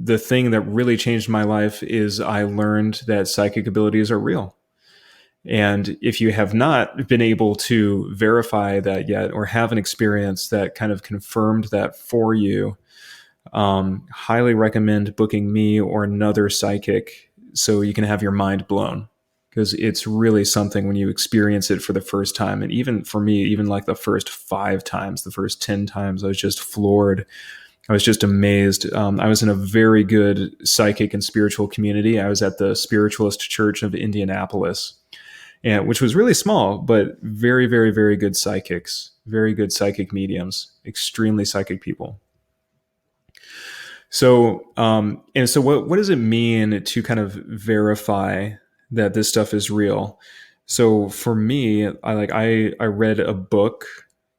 the thing that really changed my life is I learned that psychic abilities are real. And if you have not been able to verify that yet, or have an experience that kind of confirmed that for you, highly recommend booking me or another psychic so you can have your mind blown. Because it's really something when you experience it for the first time. And even for me, even like the first 5 times, the first 10 times, I was just floored. I was just amazed. I was in a very good psychic and spiritual community. I was at the Spiritualist Church of Indianapolis, and which was really small, but very, very, very good psychics, very good psychic mediums, extremely psychic people. So, and so what does it mean to kind of verify that this stuff is real? So for me, I read a book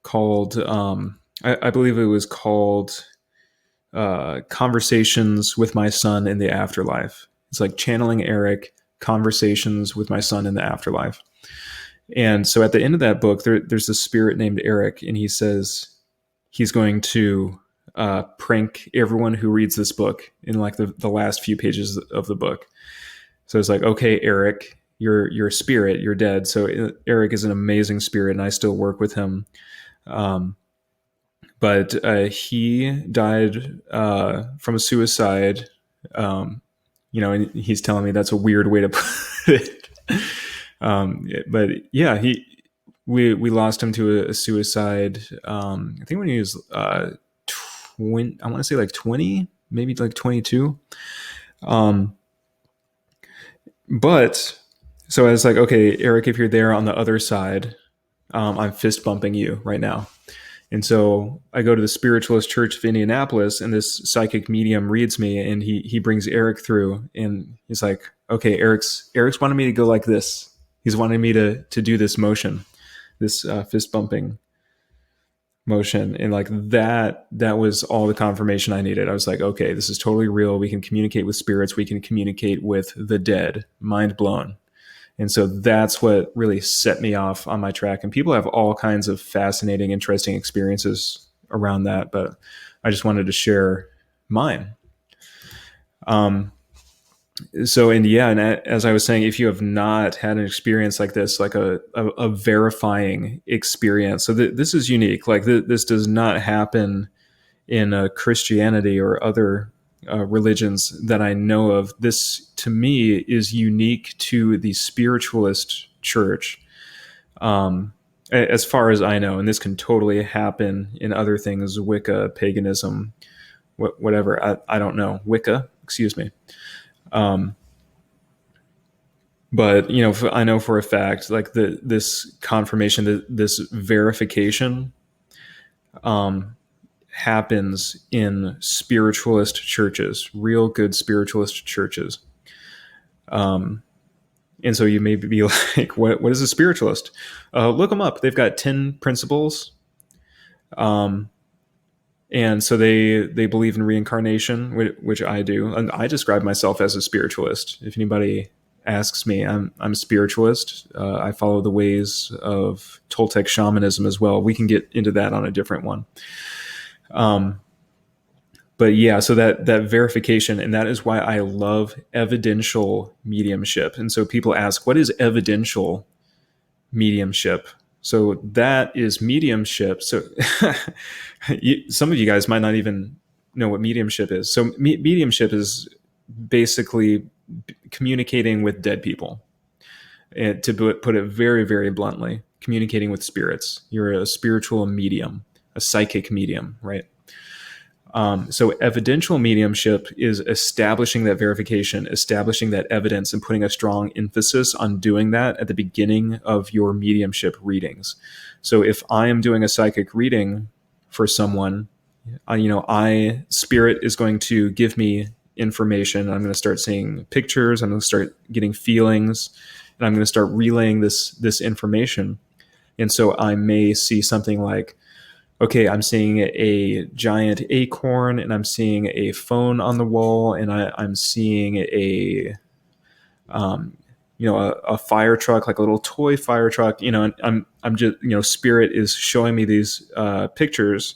called, I believe it was called Conversations with My Son in the Afterlife. It's like channeling Eric, Conversations with My Son in the Afterlife. And so at the end of that book, there's a spirit named Eric, and he says he's going to prank everyone who reads this book in like the last few pages of the book. So it's like, okay, Eric, you're a spirit, you're dead. So Eric is an amazing spirit, and I still work with him. But he died from a suicide. And he's telling me that's a weird way to put it. But yeah, we lost him to a suicide. I think when he was I want to say like 20, maybe like 22. But so I was like, okay, Eric, if you're there on the other side, I'm fist bumping you right now. And so I go to the Spiritualist Church of Indianapolis, and this psychic medium reads me, and he brings Eric through, and he's like, okay, Eric's wanted me to go like this. He's wanting me to do this motion, this fist bumping motion. And like that was all the confirmation I needed. I was like, okay, this is totally real. We can communicate with spirits. We can communicate with the dead. Mind blown. And so that's what really set me off on my track. And people have all kinds of fascinating, interesting experiences around that, but I just wanted to share mine. And as I was saying, if you have not had an experience like this, like a verifying experience, so this is unique. Like this does not happen in Christianity or other religions that I know of. This, to me, is unique to the Spiritualist Church, as far as I know. And this can totally happen in other things, Wicca, paganism, whatever. I don't know. Wicca, excuse me. But I know for a fact, like this confirmation, this verification, happens in spiritualist churches, real good spiritualist churches. And so you may be like, what is a spiritualist? Look them up. They've got 10 principles. And so they believe in reincarnation, which I do. And I describe myself as a spiritualist. If anybody asks me, I'm a spiritualist. I follow the ways of Toltec shamanism as well. We can get into that on a different one. But yeah, so that verification, and that is why I love evidential mediumship. And so people ask, what is evidential mediumship? So that is mediumship. So some of you guys might not even know what mediumship is. So mediumship is basically communicating with dead people. And to put it very, very bluntly, communicating with spirits. You're a spiritual medium, a psychic medium, right? So evidential mediumship is establishing that verification, establishing that evidence, and putting a strong emphasis on doing that at the beginning of your mediumship readings. So if I am doing a psychic reading for someone, spirit is going to give me information. I'm going to start seeing pictures. I'm going to start getting feelings, and I'm going to start relaying this information. And so I may see something like, okay, I'm seeing a giant acorn, and I'm seeing a phone on the wall, and I'm seeing a fire truck, like a little toy fire truck, and I'm just, spirit is showing me these pictures,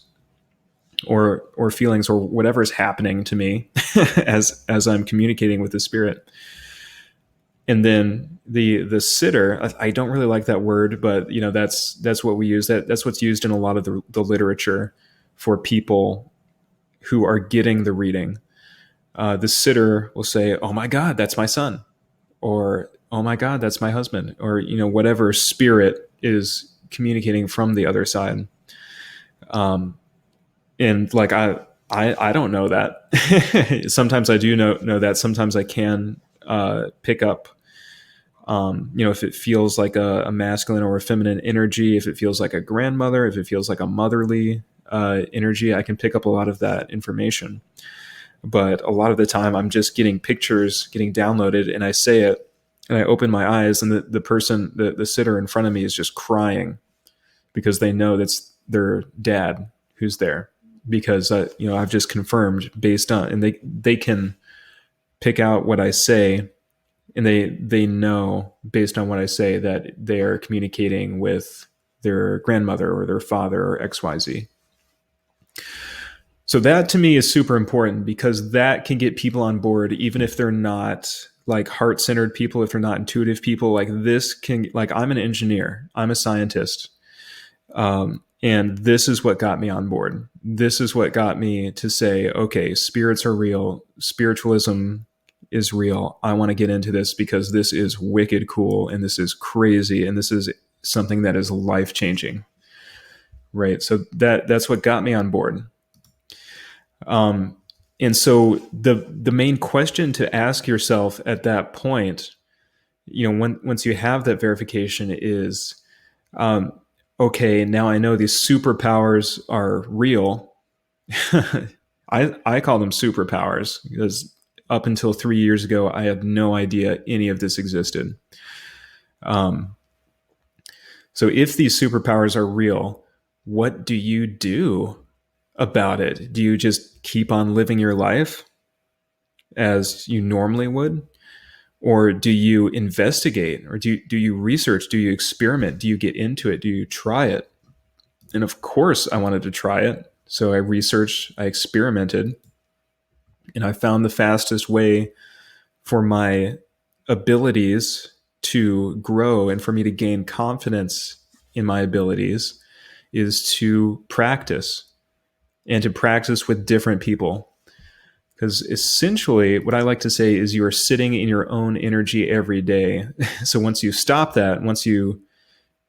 or feelings or whatever is happening to me as I'm communicating with the spirit. And then the sitter, I don't really like that word, but that's what we use. That's what's used in a lot of the literature for people who are getting the reading. The sitter will say, "Oh my God, that's my son," or "Oh my God, that's my husband," or whatever spirit is communicating from the other side. And like I don't know that. Sometimes I do know that. Sometimes I can pick up. If it feels like a masculine or a feminine energy, if it feels like a grandmother, if it feels like a motherly energy, I can pick up a lot of that information. But a lot of the time, I'm just getting pictures getting downloaded, and I say it, and I open my eyes, and the person, the sitter in front of me, is just crying because they know that's their dad who's there. Because I've just confirmed based on, and they can pick out what I say, and they know based on what I say that they are communicating with their grandmother or their father or XYZ. So that to me is super important because that can get people on board, even if they're not like heart-centered people, if they're not intuitive people. Like this can, like, I'm an engineer, I'm a scientist, and this is what got me on board. This is what got me to say, okay, spirits are real, spiritualism is real. I want to get into this because this is wicked cool, and this is crazy, and this is something that is life-changing. Right? So that's what got me on board. And so the main question to ask yourself at that point, once you have that verification, is, okay, now I know these superpowers are real. I call them superpowers because up until 3 years ago, I had no idea any of this existed. So if these superpowers are real, what do you do about it? Do you just keep on living your life as you normally would? Or do you investigate? Or do you research? Do you experiment? Do you get into it? Do you try it? And of course, I wanted to try it. So I researched, I experimented, and I found the fastest way for my abilities to grow and for me to gain confidence in my abilities is to practice, and to practice with different people. Because essentially, what I like to say is you are sitting in your own energy every day. So once you stop that, once you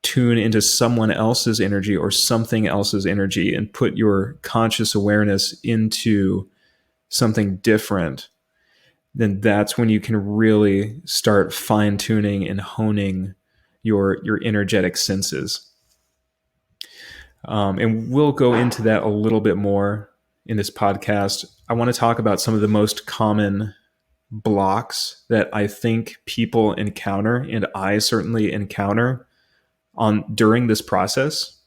tune into someone else's energy or something else's energy and put your conscious awareness into something different, then that's when you can really start fine-tuning and honing your energetic senses. And we'll go into that a little bit more in this podcast. I want to talk about some of the most common blocks that I think people encounter, and I certainly encounter during this process.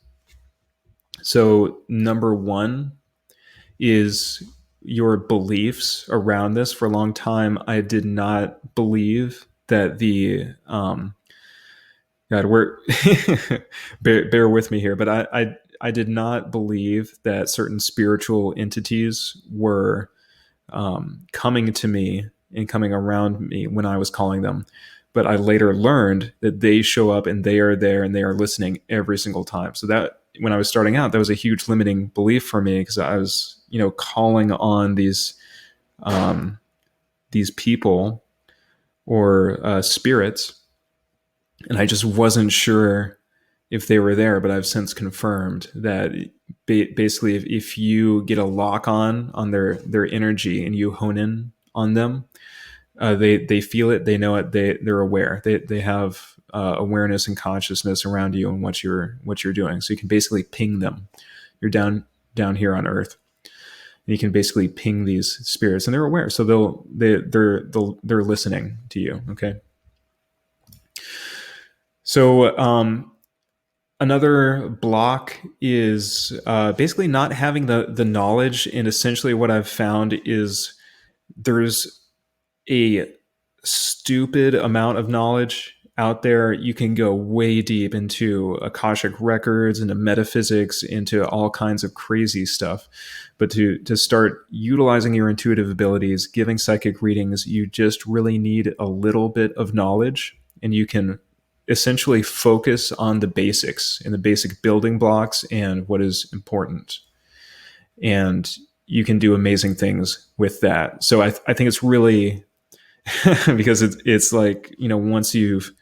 So number one is your beliefs around this. For a long time, I did not believe that God, we're bear with me here, but I did not believe that certain spiritual entities were coming to me and coming around me when I was calling them. But I later learned that they show up and they are there and they are listening every single time. So that when I was starting out, that was a huge limiting belief for me, because I was, calling on these people or spirits, and I just wasn't sure if they were there. But I've since confirmed that basically, if you get a lock on their energy and you hone in on them, they feel it, they know it, they're aware, they have awareness and consciousness around you and what you're doing. So you can basically ping them. You're down here on Earth, and you can basically ping these spirits, and they're aware. So they're listening to you. Okay. So another block is basically not having the knowledge. And essentially what I've found is there's a stupid amount of knowledge out there, you can go way deep into Akashic records, into metaphysics, into all kinds of crazy stuff. But to start utilizing your intuitive abilities, giving psychic readings, you just really need a little bit of knowledge, and you can essentially focus on the basics and the basic building blocks and what is important. And you can do amazing things with that. So I think it's really because it's like, once you've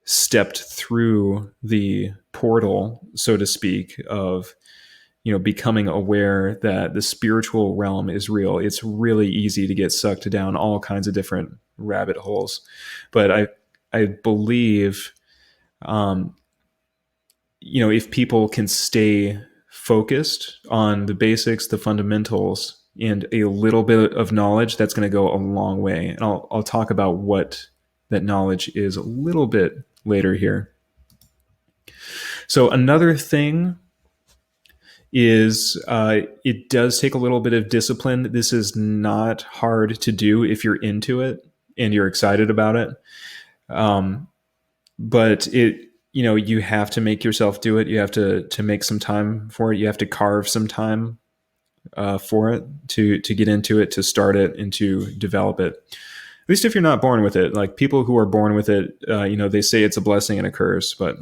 stepped through the portal, so to speak, of becoming aware that the spiritual realm is real, it's really easy to get sucked down all kinds of different rabbit holes. But I believe, um, if people can stay focused on the basics, the fundamentals, and a little bit of knowledge, that's going to go a long way. And I'll talk about what that knowledge is a little bit later here. So another thing is it does take a little bit of discipline. This is not hard to do if you're into it and you're excited about it. But you have to make yourself do it. You have to make some time for it. You have to carve some time for it to get into it, to start it, and to develop it. At least if you're not born with it. Like people who are born with it, they say it's a blessing and a curse, but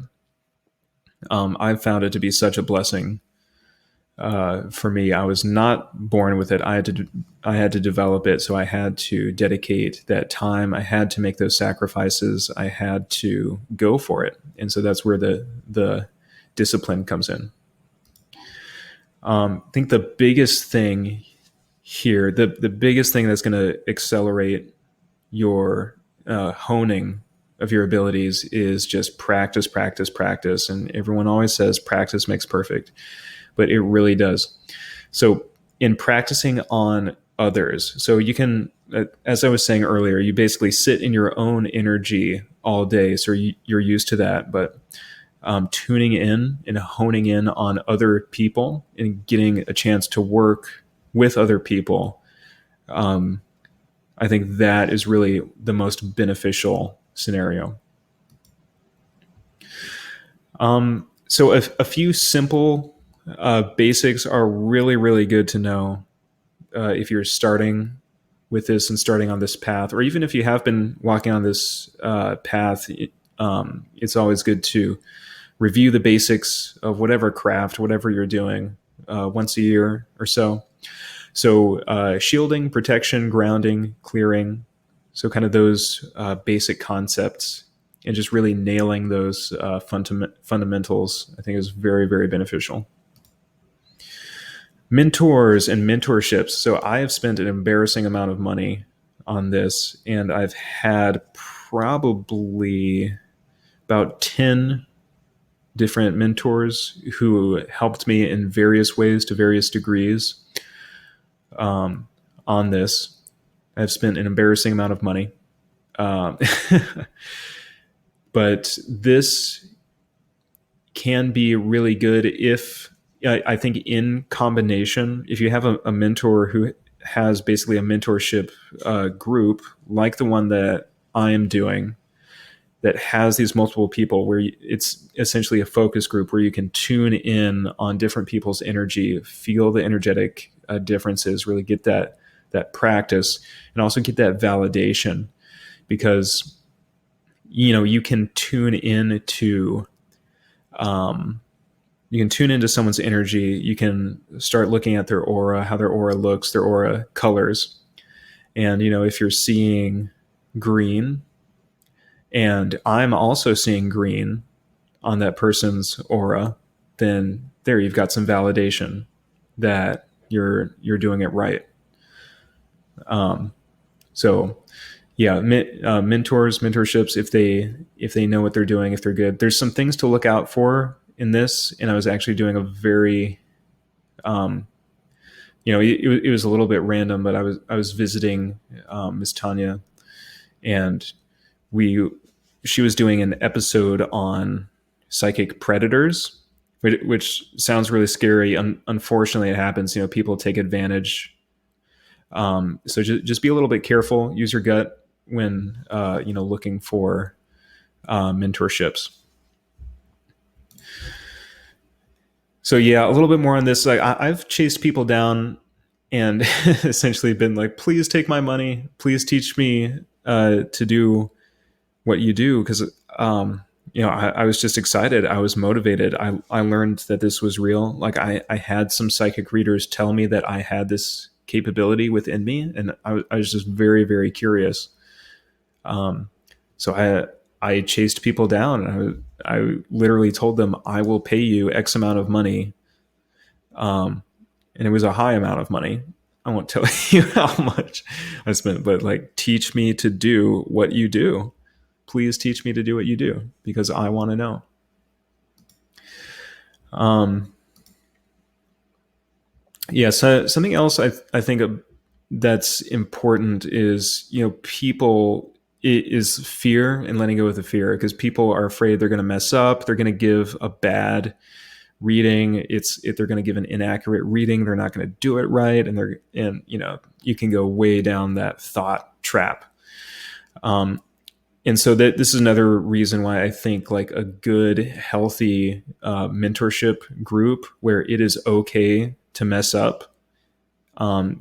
I've found it to be such a blessing. For me, I was not born with it. I had to develop it. So I had to dedicate that time. I had to make those sacrifices. I had to go for it. And so that's where the discipline comes in. I think the biggest thing here, the biggest thing that's going to accelerate your honing of your abilities is just practice, practice, practice. And everyone always says practice makes perfect, but it really does. So in practicing on others, so you can, as I was saying earlier, you basically sit in your own energy all day. So you're used to that, but tuning in and honing in on other people and getting a chance to work with other people, I think that is really the most beneficial scenario. So a few simple basics are really, really good to know if you're starting with this and starting on this path, or even if you have been walking on this path, it's always good to review the basics of whatever craft, whatever you're doing, once a year or so. So shielding, protection, grounding, clearing. So kind of those basic concepts, and just really nailing those fundamentals, I think is very, very beneficial. Mentors and mentorships. So I have spent an embarrassing amount of money on this, and I've had probably about 10 different mentors who helped me in various ways to various degrees on this. I've spent an embarrassing amount of money. But this can be really good if, I think in combination, if you have a mentor who has basically a mentorship group like the one that I am doing, that has these multiple people, where it's essentially a focus group where you can tune in on different people's energy, feel the energetic differences, really get that practice, and also get that validation, because you can tune into someone's energy. You can start looking at their aura, how their aura looks, their aura colors, and if you're seeing green, and I'm also seeing green on that person's aura, then there you've got some validation that you're doing it right. So yeah, mentors, mentorships, if they know what they're doing, if they're good, there's some things to look out for in this. And I was actually doing a very, it was a little bit random, but I was visiting Miss Tanya, and she was doing an episode on psychic predators, which sounds really scary. Unfortunately, it happens. People take advantage. So just be a little bit careful. Use your gut when looking for mentorships. So yeah, a little bit more on this. Like I've chased people down and essentially been like, please take my money, please teach me to do what you do, because I was just excited, I was motivated, I learned that this was real. Like I had some psychic readers tell me that I had this capability within me, and I was just very, very curious. So I chased people down, and I literally told them, I will pay you X amount of money, and it was a high amount of money. I won't tell you how much I spent, but like, teach me to do what you do. Please teach me to do what you do, because I want to know. Yeah. So something else I think that's important is, people is fear, and letting go of the fear, because people are afraid they're going to mess up. They're going to give a bad reading. They're going to give an inaccurate reading. They're not going to do it right. And you can go way down that thought trap. And so that this is another reason why I think like a good, healthy mentorship group where it is okay to mess up,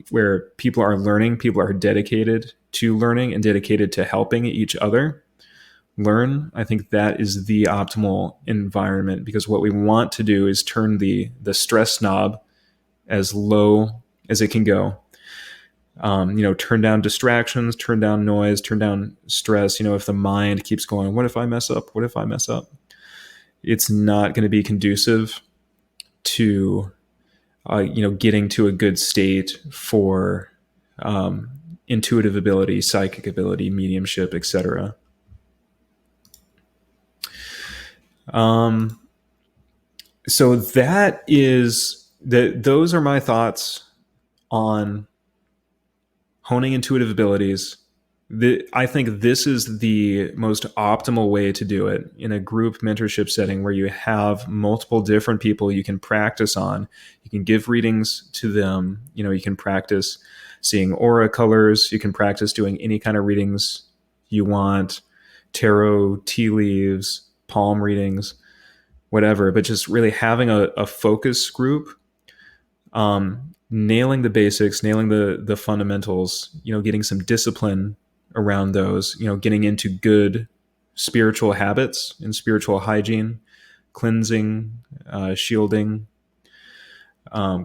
where people are learning, people are dedicated to learning and dedicated to helping each other learn. I think that is the optimal environment, because what we want to do is turn the stress knob as low as it can go. Turn down distractions, turn down noise, turn down stress. If the mind keeps going, what if I mess up? What if I mess up? It's not going to be conducive to, getting to a good state for intuitive ability, psychic ability, mediumship, etc. So those are my thoughts on honing intuitive abilities. I think this is the most optimal way to do it in a group mentorship setting, where you have multiple different people you can practice on. You can give readings to them. You can practice seeing aura colors. You can practice doing any kind of readings you want, tarot, tea leaves, palm readings, whatever. But just really having a focus group, nailing the basics, nailing the fundamentals, getting some discipline around those, getting into good spiritual habits and spiritual hygiene, cleansing, shielding,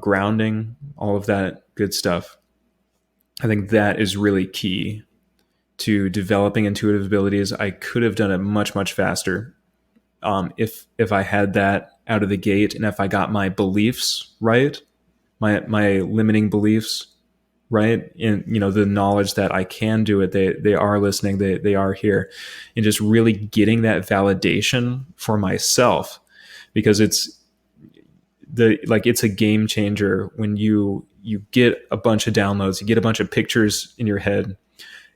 grounding, all of that good stuff. I think that is really key to developing intuitive abilities. I could have done it much, much faster if I had that out of the gate, and if I got my beliefs right, my limiting beliefs right, and the knowledge that I can do it. They are listening. They are here, and just really getting that validation for myself, because it's a game changer when you get a bunch of downloads, you get a bunch of pictures in your head,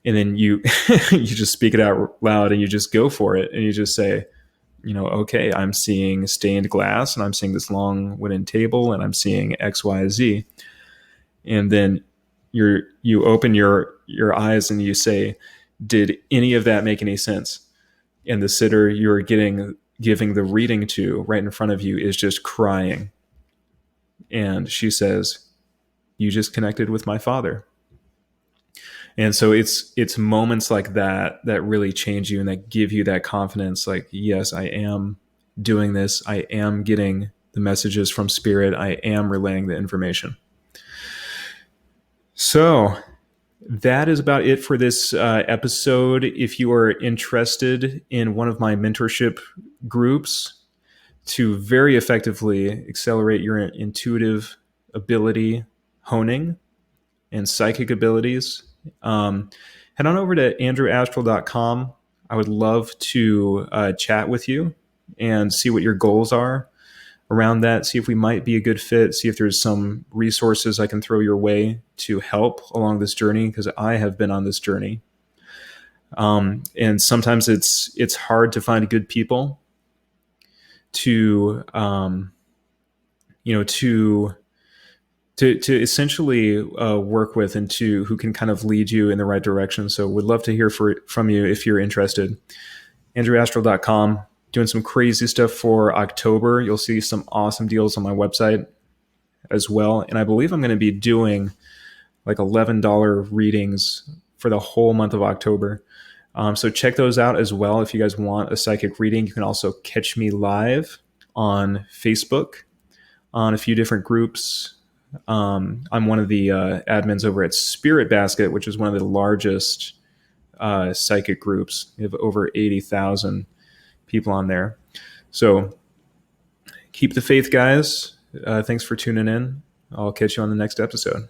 and then you you just speak it out loud, and you just go for it, and you just say, okay, I'm seeing stained glass, and I'm seeing this long wooden table, and I'm seeing X, Y, Z. And then you open your eyes and you say, did any of that make any sense? And the sitter you're giving the reading to right in front of you is just crying. And she says, you just connected with my father. And so it's moments like that really change you, and that give you that confidence. Like, yes, I am doing this. I am getting the messages from spirit. I am relaying the information. So that is about it for this episode. If you are interested in one of my mentorship groups to very effectively accelerate your intuitive ability honing and psychic abilities, head on over to andrewastral.com. I would love to chat with you and see what your goals are around that, see if we might be a good fit, see if there's some resources I can throw your way to help along this journey, because I have been on this journey. And sometimes it's hard to find good people to essentially work with, and who can kind of lead you in the right direction. So would love to hear from you if you're interested. AndrewAstral.com. Doing some crazy stuff for October. You'll see some awesome deals on my website as well. And I believe I'm going to be doing like $11 readings for the whole month of October. So check those out as well. If you guys want a psychic reading, you can also catch me live on Facebook on a few different groups. I'm one of the admins over at Spirit Basket, which is one of the largest psychic groups. We have over 80,000 people on there. So keep the faith, guys. Thanks for tuning in. I'll catch you on the next episode.